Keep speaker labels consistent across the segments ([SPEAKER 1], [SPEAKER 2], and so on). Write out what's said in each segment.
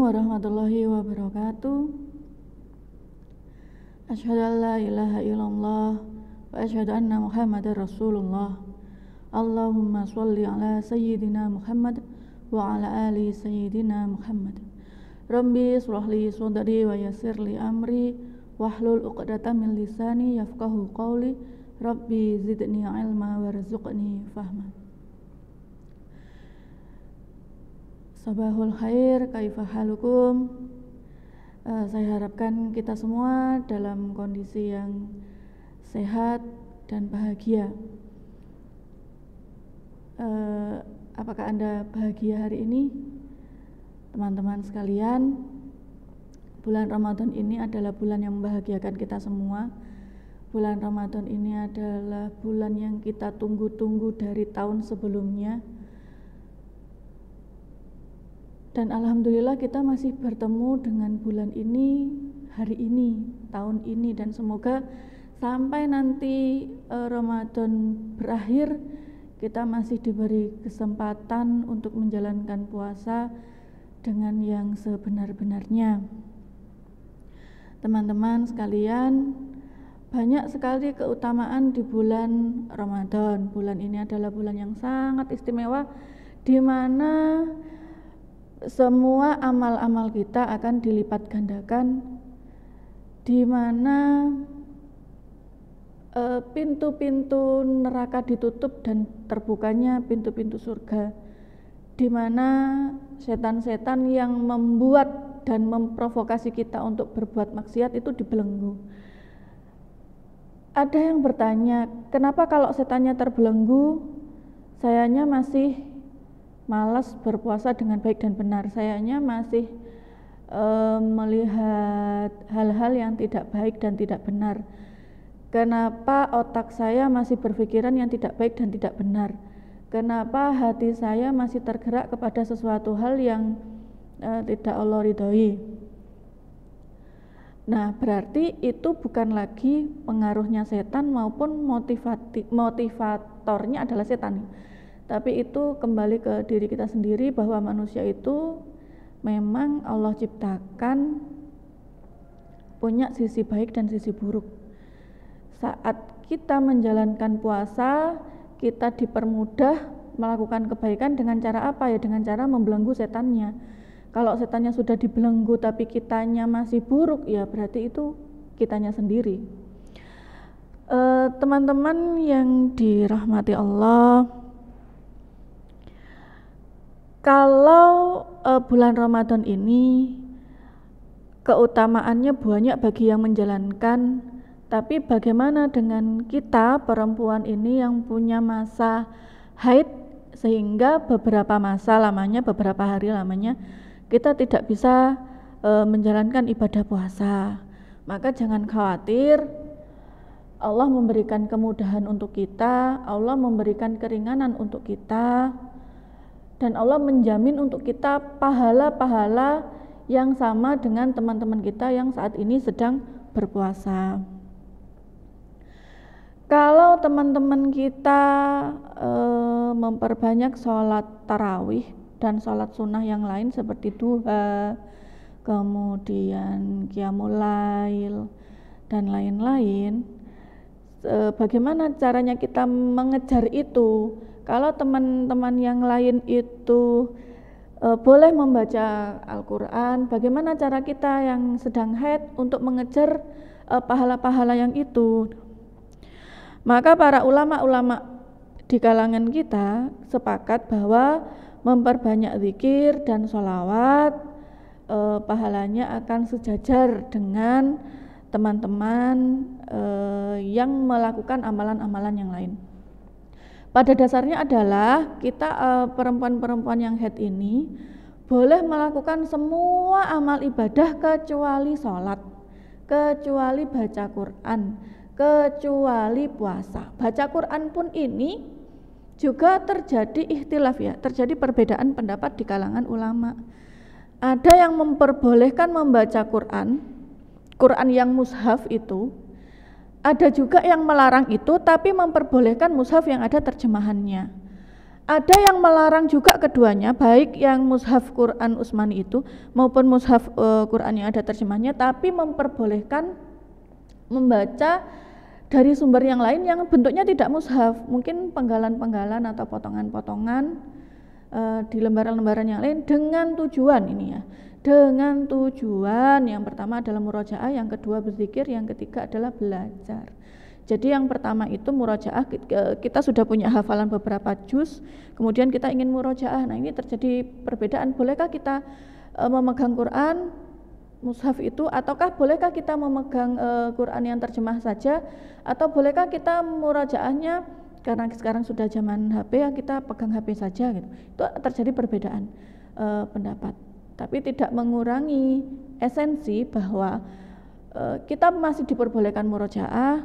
[SPEAKER 1] warahmatullahi wabarakatuh. Asyhadu an la ilaha illallah wa asyhadu anna Muhammadar Rasulullah. Allahumma sholli ala sayyidina Muhammad wa ala ali sayyidina Muhammad. Rabbi shrah li sadri wa yassir li amri wahlul 'uqdatam min lisani yafqahu qawli. Rabbi zidni ilma warzuqni fahma. Sabahul khair, kaifa halukum? Saya harapkan kita semua dalam kondisi yang sehat dan bahagia. Apakah Anda bahagia hari ini? Teman-teman sekalian, bulan Ramadan ini adalah bulan yang membahagiakan kita semua. Bulan Ramadan ini adalah bulan yang kita tunggu-tunggu dari tahun sebelumnya. Dan alhamdulillah kita masih bertemu dengan bulan ini, hari ini, tahun ini, dan semoga sampai nanti Ramadan berakhir kita masih diberi kesempatan untuk menjalankan puasa dengan yang sebenar-benarnya. Teman-teman sekalian, banyak sekali keutamaan di bulan Ramadan. Bulan ini adalah bulan yang sangat istimewa, di mana semua amal-amal kita akan dilipat gandakan, di mana pintu-pintu neraka ditutup dan terbukanya pintu-pintu surga, di mana setan-setan yang membuat dan memprovokasi kita untuk berbuat maksiat itu dibelenggu. Ada yang bertanya, kenapa kalau setannya terbelenggu, sayanya masih malas berpuasa dengan baik dan benar, sayanya masih melihat hal-hal yang tidak baik dan tidak benar. Kenapa otak saya masih berpikiran yang tidak baik dan tidak benar? Kenapa hati saya masih tergerak kepada sesuatu hal yang tidak Allah ridhoi? Nah, berarti itu bukan lagi pengaruhnya setan maupun motivatornya adalah setan. Tapi itu kembali ke diri kita sendiri, bahwa manusia itu memang Allah ciptakan punya sisi baik dan sisi buruk. Saat kita menjalankan puasa, kita dipermudah melakukan kebaikan dengan cara apa ya? Dengan cara membelenggu setannya. Kalau setannya sudah dibelenggu tapi kitanya masih buruk, ya berarti itu kitanya sendiri. Teman-teman yang dirahmati Allah, kalau bulan Ramadan ini keutamaannya banyak bagi yang menjalankan, tapi bagaimana dengan kita perempuan ini yang punya masa haid, sehingga beberapa masa lamanya, beberapa hari lamanya kita tidak bisa menjalankan ibadah puasa? Maka jangan khawatir, Allah memberikan kemudahan untuk kita, Allah memberikan keringanan untuk kita, dan Allah menjamin untuk kita pahala-pahala yang sama dengan teman-teman kita yang saat ini sedang berpuasa. Kalau teman-teman kita memperbanyak sholat tarawih dan sholat sunnah yang lain seperti duha, kemudian qiyamul lail, dan lain-lain, bagaimana caranya kita mengejar itu? Kalau teman-teman yang lain itu boleh membaca Al-Quran, bagaimana cara kita yang sedang haid untuk mengejar pahala-pahala yang itu? Maka para ulama-ulama di kalangan kita sepakat bahwa memperbanyak zikir dan sholawat pahalanya akan sejajar dengan teman-teman yang melakukan amalan-amalan yang lain. Pada dasarnya adalah kita perempuan-perempuan yang haid ini boleh melakukan semua amal ibadah kecuali sholat, kecuali baca Quran, kecuali puasa. Baca Quran pun ini juga terjadi ikhtilaf ya, terjadi perbedaan pendapat di kalangan ulama. Ada yang memperbolehkan membaca Quran yang mushaf itu, ada juga yang melarang itu tapi memperbolehkan mushaf yang ada terjemahannya. Ada yang melarang juga keduanya, baik yang mushaf Quran Utsmani itu maupun mushaf Quran yang ada terjemahnya, tapi memperbolehkan membaca dari sumber yang lain yang bentuknya tidak mushaf, mungkin penggalan-penggalan atau potongan-potongan di lembaran-lembaran yang lain dengan tujuan ini ya. Dengan tujuan yang pertama adalah murojaah, yang kedua berzikir, yang ketiga adalah belajar. Jadi yang pertama itu murojaah, kita sudah punya hafalan beberapa juz, kemudian kita ingin murojaah. Nah ini terjadi perbedaan, bolehkah kita memegang Quran mushaf itu, ataukah bolehkah kita memegang Quran yang terjemah saja, atau bolehkah kita murojaahnya karena sekarang sudah zaman HP ya kita pegang HP saja gitu. Itu terjadi perbedaan pendapat, tapi tidak mengurangi esensi bahwa kita masih diperbolehkan murojaah,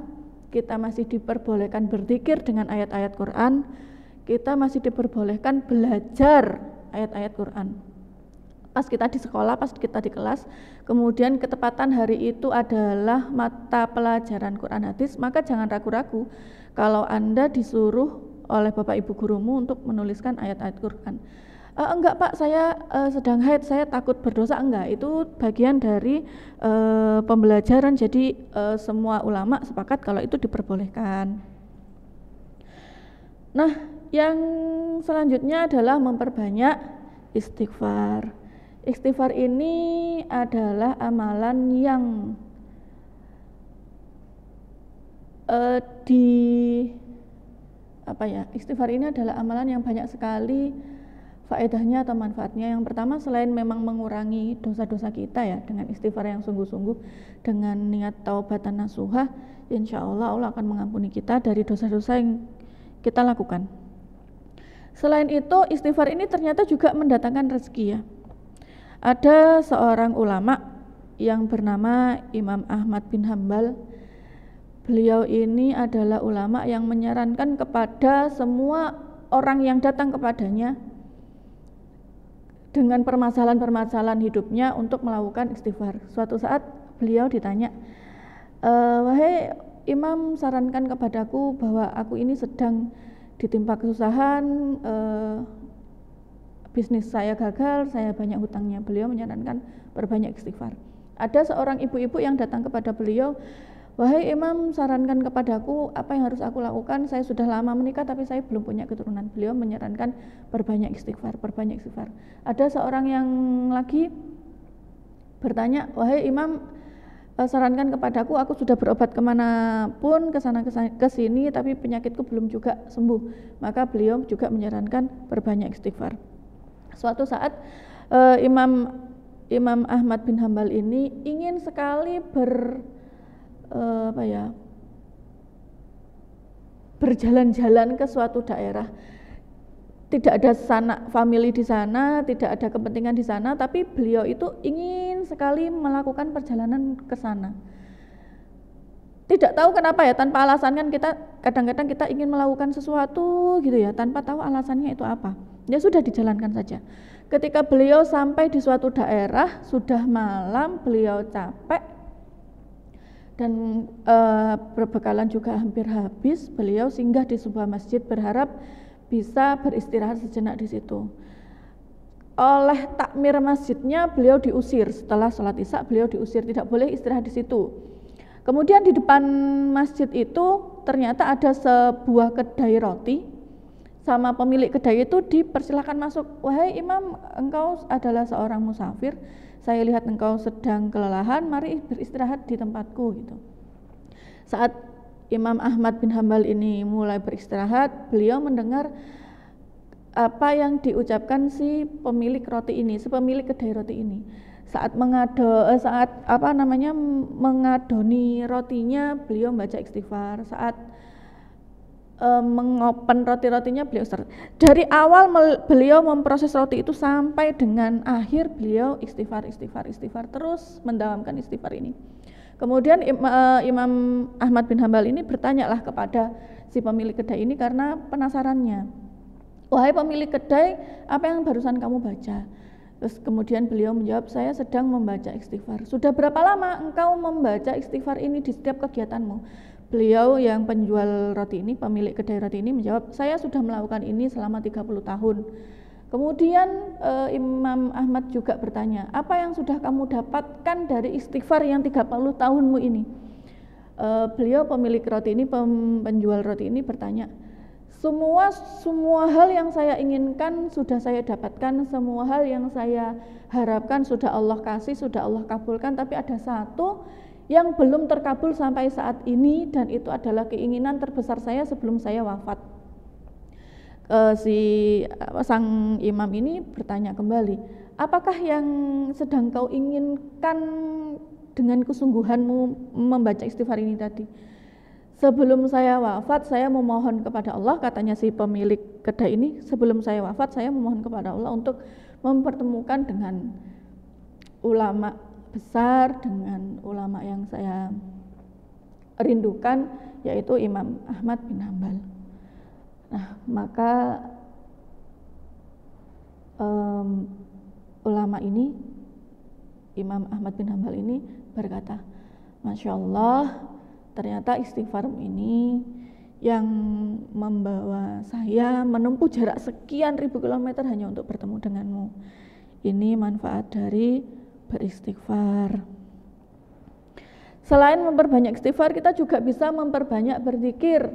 [SPEAKER 1] kita masih diperbolehkan berzikir dengan ayat-ayat Quran, kita masih diperbolehkan belajar ayat-ayat Quran. Pas kita di sekolah, pas kita di kelas, kemudian ketepatan hari itu adalah mata pelajaran Quran hadis, maka jangan ragu-ragu kalau Anda disuruh oleh Bapak Ibu gurumu untuk menuliskan ayat-ayat Quran. Enggak Pak, saya sedang haid, saya takut berdosa. Enggak, itu bagian dari pembelajaran. Jadi semua ulama sepakat kalau itu diperbolehkan. Nah, yang selanjutnya adalah memperbanyak istighfar. Istighfar ini adalah amalan yang istighfar ini adalah amalan yang banyak sekali faedahnya atau manfaatnya. Yang pertama, selain memang mengurangi dosa-dosa kita ya, dengan istighfar yang sungguh-sungguh, dengan niat taubat dan nasuhah, insya Allah Allah akan mengampuni kita dari dosa-dosa yang kita lakukan. Selain itu, istighfar ini ternyata juga mendatangkan rezeki ya. Ada seorang ulama yang bernama Imam Ahmad bin Hambal. Beliau ini adalah ulama yang menyarankan kepada semua orang yang datang kepadanya dengan permasalahan-permasalahan hidupnya untuk melakukan istighfar. Suatu saat beliau ditanya, wahai Imam, sarankan kepadaku bahwa aku ini sedang ditimpa kesusahan, bisnis saya gagal, saya banyak hutangnya. Beliau menyarankan perbanyak istighfar. Ada seorang ibu-ibu yang datang kepada beliau, wahai Imam, sarankan kepadaku apa yang harus aku lakukan, saya sudah lama menikah tapi saya belum punya keturunan. Beliau menyarankan perbanyak istighfar, perbanyak istighfar. Ada seorang yang lagi bertanya, wahai Imam, sarankan kepadaku, aku sudah berobat kemanapun, kesana kesini, tapi penyakitku belum juga sembuh. Maka beliau juga menyarankan perbanyak istighfar. Suatu saat Imam Ahmad bin Hambal ini ingin sekali berjalan-jalan ke suatu daerah. Tidak ada sanak famili di sana, tidak ada kepentingan di sana, tapi beliau itu ingin sekali melakukan perjalanan ke sana. Tidak tahu kenapa ya, tanpa alasan kan kita kadang-kadang kita ingin melakukan sesuatu gitu ya, tanpa tahu alasannya itu apa. Ya sudah dijalankan saja. Ketika beliau sampai di suatu daerah, sudah malam, beliau capek dan berbekalan juga hampir habis. Beliau singgah di sebuah masjid berharap bisa beristirahat sejenak di situ. Oleh takmir masjidnya beliau diusir. Setelah sholat isya beliau diusir, tidak boleh istirahat di situ. Kemudian di depan masjid itu ternyata ada sebuah kedai roti. Sama pemilik kedai itu dipersilakan masuk. Wahai Imam, engkau adalah seorang musafir, saya lihat engkau sedang kelelahan, mari beristirahat di tempatku gitu. Saat Imam Ahmad bin Hambal ini mulai beristirahat, beliau mendengar apa yang diucapkan si pemilik roti ini, si pemilik kedai roti ini. Saat mengadoni rotinya, beliau membaca istighfar. Saat mengopen roti-rotinya, beliau dari awal beliau memproses roti itu sampai dengan akhir, beliau istighfar terus mendawamkan istighfar ini. Kemudian Imam Ahmad bin Hambal ini bertanyalah kepada si pemilik kedai ini karena penasarannya. Wahai pemilik kedai, apa yang barusan kamu baca? Terus kemudian beliau menjawab, saya sedang membaca istighfar. Sudah berapa lama engkau membaca istighfar ini di setiap kegiatanmu? Beliau yang penjual roti ini, pemilik kedai roti ini menjawab, saya sudah melakukan ini selama 30 tahun. Kemudian Imam Ahmad juga bertanya, apa yang sudah kamu dapatkan dari istighfar yang 30 tahunmu ini? Beliau pemilik roti ini, penjual roti ini bertanya, semua hal yang saya inginkan sudah saya dapatkan, semua hal yang saya harapkan sudah Allah kasih, sudah Allah kabulkan, tapi ada satu yang belum terkabul sampai saat ini, dan itu adalah keinginan terbesar saya sebelum saya wafat. Sang imam ini bertanya kembali, apakah yang sedang kau inginkan dengan kesungguhanmu membaca istighfar ini tadi? Sebelum saya wafat, saya memohon kepada Allah, katanya si pemilik kedai ini, sebelum saya wafat, saya memohon kepada Allah untuk mempertemukan dengan ulama besar, dengan ulama yang saya rindukan, yaitu Imam Ahmad bin Hanbal. Nah, maka ulama ini, Imam Ahmad bin Hanbal ini berkata, Masya Allah, ternyata istighfar ini yang membawa saya menempuh jarak sekian ribu kilometer hanya untuk bertemu denganmu. Ini manfaat dari beristighfar. Selain memperbanyak istighfar, kita juga bisa memperbanyak berzikir.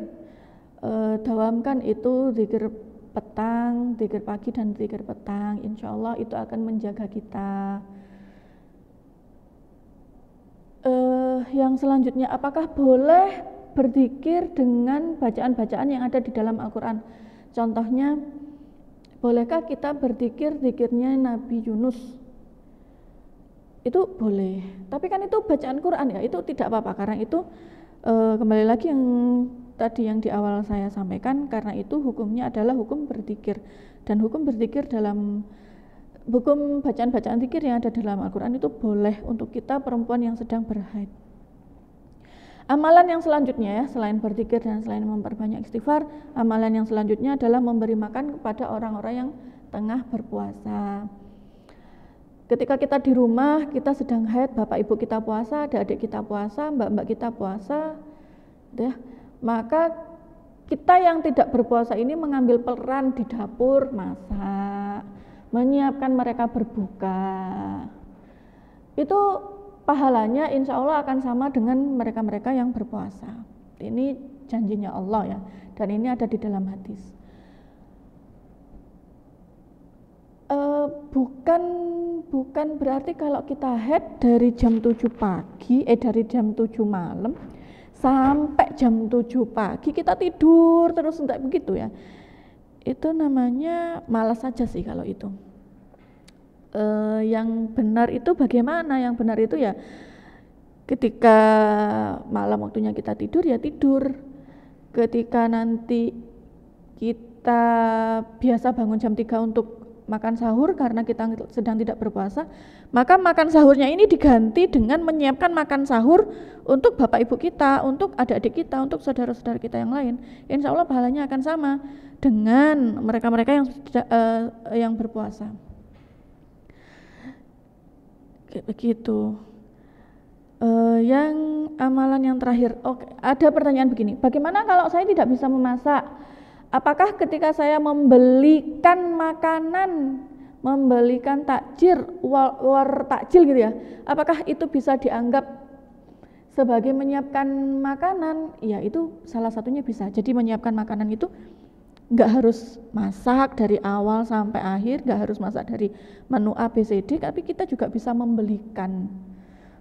[SPEAKER 1] Dawamkan itu zikir petang, zikir pagi dan zikir petang. Insya Allah itu akan menjaga kita. Yang selanjutnya, apakah boleh berzikir dengan bacaan-bacaan yang ada di dalam Al-Quran? Contohnya, bolehkah kita berzikir zikirnya Nabi Yunus? Itu boleh, tapi kan itu bacaan Quran ya, itu tidak apa-apa, karena itu kembali lagi yang tadi yang di awal saya sampaikan, karena itu hukumnya adalah hukum berzikir, dan hukum berzikir dalam hukum bacaan-bacaan zikir yang ada dalam Al-Quran itu boleh untuk kita perempuan yang sedang berhaid. Amalan yang selanjutnya ya, selain berzikir dan selain memperbanyak istighfar, amalan yang selanjutnya adalah memberi makan kepada orang-orang yang tengah berpuasa. Ketika kita di rumah, kita sedang haid, bapak ibu kita puasa, adik-adik kita puasa, mbak-mbak kita puasa, ya, maka kita yang tidak berpuasa ini mengambil peran di dapur, masak, menyiapkan mereka berbuka. Itu pahalanya insya Allah akan sama dengan mereka-mereka yang berpuasa. Ini janjinya Allah ya, dan ini ada di dalam hadis. Bukan berarti kalau kita haid dari jam 7 pagi, dari jam 7 malam sampai jam 7 pagi kita tidur terus, enggak begitu ya. Itu namanya malas saja sih kalau itu. Yang benar itu bagaimana? Yang benar itu ya ketika malam waktunya kita tidur ya tidur. Ketika nanti kita biasa bangun jam 3 untuk makan sahur karena kita sedang tidak berpuasa, maka makan sahurnya ini diganti dengan menyiapkan makan sahur untuk bapak ibu kita, untuk adik-adik kita, untuk saudara-saudara kita yang lain. Insya Allah pahalanya akan sama dengan mereka-mereka yang berpuasa. Begitu. Yang amalan yang terakhir, ada pertanyaan begini, bagaimana kalau saya tidak bisa memasak? Apakah ketika saya membelikan makanan, membelikan takjil, war takjil gitu ya, apakah itu bisa dianggap sebagai menyiapkan makanan? Ya itu salah satunya bisa. Jadi menyiapkan makanan itu nggak harus masak dari awal sampai akhir, nggak harus masak dari menu A, B, C, D, tapi kita juga bisa membelikan.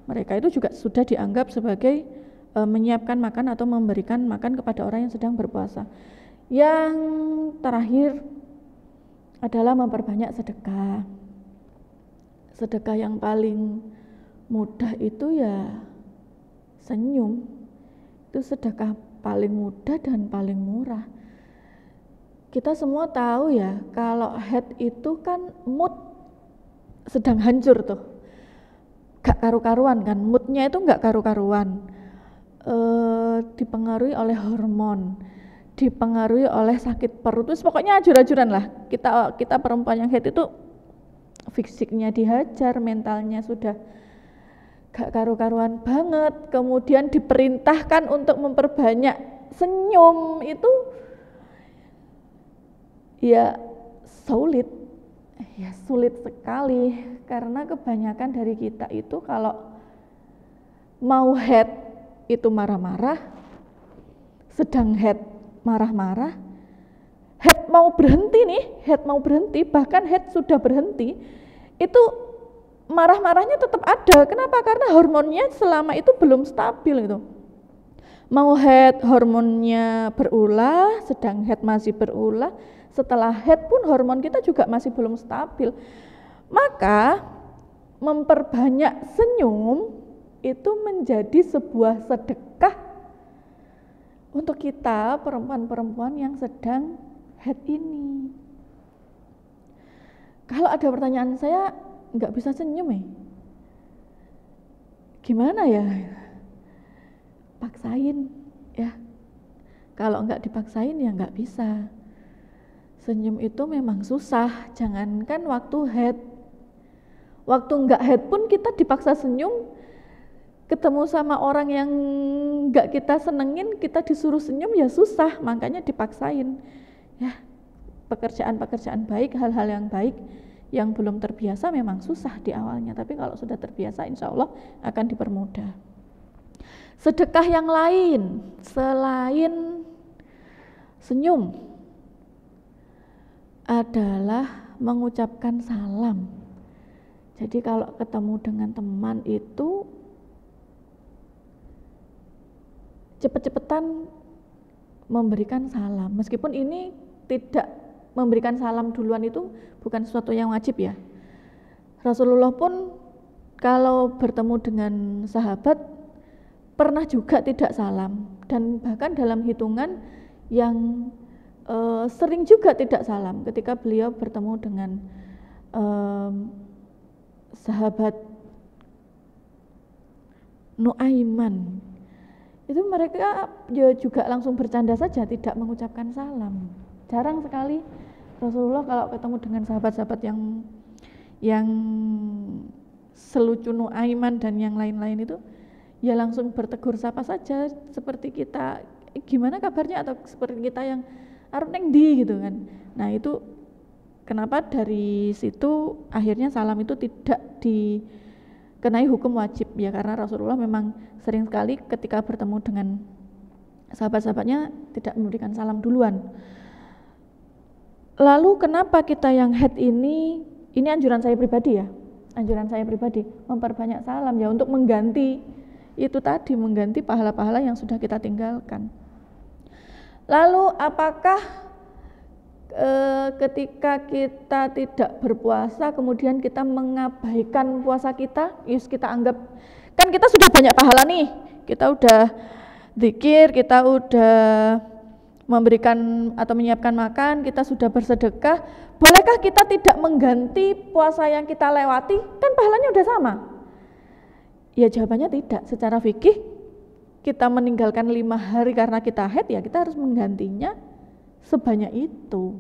[SPEAKER 1] Mereka itu juga sudah dianggap sebagai menyiapkan makan atau memberikan makan kepada orang yang sedang berpuasa. Yang terakhir adalah memperbanyak sedekah. Sedekah yang paling mudah itu ya senyum. Itu sedekah paling mudah dan paling murah. Kita semua tahu ya, kalau haid itu kan mood sedang hancur tuh, gak karu-karuan kan, moodnya itu gak karu-karuan, dipengaruhi oleh hormon, dipengaruhi oleh sakit perut, terus pokoknya ajur-ajuran lah. Kita perempuan yang haid itu fisiknya dihajar, mentalnya sudah gak karu-karuan banget, kemudian diperintahkan untuk memperbanyak senyum, itu ya sulit sekali, karena kebanyakan dari kita itu kalau mau head itu marah-marah, sedang head marah-marah, head mau berhenti, bahkan head sudah berhenti, itu marah-marahnya tetap ada. Kenapa? Karena hormonnya selama itu belum stabil itu. Mau head hormonnya berulah, sedang head masih berulah, setelah head pun hormon kita juga masih belum stabil. Maka memperbanyak senyum itu menjadi sebuah sedekah untuk kita perempuan-perempuan yang sedang head ini. Kalau ada pertanyaan, saya nggak bisa senyum gimana ya? Paksain ya. Kalau nggak dipaksain ya nggak bisa. Senyum itu memang susah, jangankan waktu head. Waktu nggak head pun kita dipaksa senyum, ketemu sama orang yang nggak kita senengin, kita disuruh senyum ya susah, makanya dipaksain. Ya, pekerjaan-pekerjaan baik, hal-hal yang baik yang belum terbiasa memang susah di awalnya, tapi kalau sudah terbiasa insya Allah akan dipermudah. Sedekah yang lain selain senyum adalah mengucapkan salam. Jadi kalau ketemu dengan teman itu cepet-cepetan memberikan salam, meskipun ini tidak memberikan salam duluan itu bukan sesuatu yang wajib ya. Rasulullah pun kalau bertemu dengan sahabat pernah juga tidak salam, dan bahkan dalam hitungan yang sering juga tidak salam ketika beliau bertemu dengan sahabat Nuaiman. Itu mereka juga langsung bercanda saja, tidak mengucapkan salam. Jarang sekali Rasulullah kalau ketemu dengan sahabat-sahabat yang selucu Nuaiman dan yang lain-lain itu ya langsung bertegur sapa saja, seperti kita gimana kabarnya, atau seperti kita yang arep neng di gitu kan. Nah itu kenapa dari situ akhirnya salam itu tidak dikenai hukum wajib ya, karena Rasulullah memang sering sekali ketika bertemu dengan sahabat-sahabatnya tidak memberikan salam duluan. Lalu kenapa kita yang head ini anjuran saya pribadi ya, memperbanyak salam ya, untuk mengganti itu tadi, mengganti pahala-pahala yang sudah kita tinggalkan. Lalu apakah ketika kita tidak berpuasa kemudian kita mengabaikan puasa kita? Yus, kita anggap kan kita sudah banyak pahala nih, kita udah zikir, kita udah memberikan atau menyiapkan makan, kita sudah bersedekah, bolehkah kita tidak mengganti puasa yang kita lewati? Kan pahalanya udah sama. Ya jawabannya tidak. Secara fikih kita meninggalkan 5 hari karena kita haid, ya kita harus menggantinya sebanyak itu.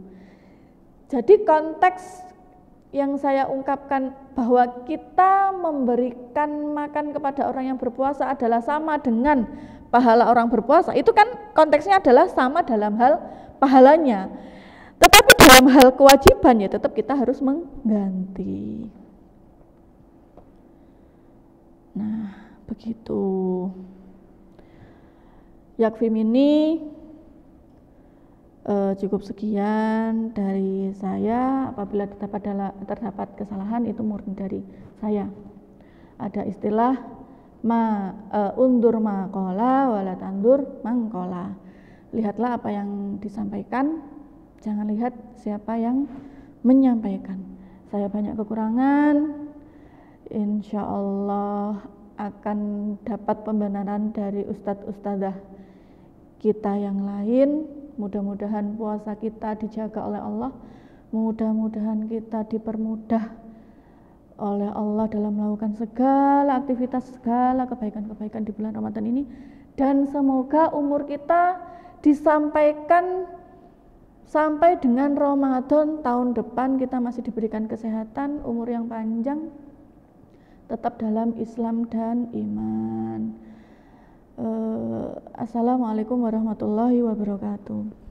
[SPEAKER 1] Jadi konteks yang saya ungkapkan bahwa kita memberikan makan kepada orang yang berpuasa adalah sama dengan pahala orang berpuasa, itu kan konteksnya adalah sama dalam hal pahalanya. Tetapi dalam hal kewajiban ya tetap kita harus mengganti. Nah, begitu. Yakfimini cukup sekian dari saya. Apabila terdapat kesalahan itu murni dari saya. Ada istilah undur maqala wala tandur mangkola. Lihatlah apa yang disampaikan, jangan lihat siapa yang menyampaikan. Saya banyak kekurangan, insya Allah akan dapat pembenaran dari ustadz-ustadzah kita yang lain. Mudah-mudahan puasa kita dijaga oleh Allah, mudah-mudahan kita dipermudah oleh Allah dalam melakukan segala aktivitas, segala kebaikan-kebaikan di bulan Ramadan ini, dan semoga umur kita disampaikan sampai dengan Ramadan tahun depan, kita masih diberikan kesehatan, umur yang panjang, tetap dalam Islam dan iman. Assalamualaikum warahmatullahi wabarakatuh.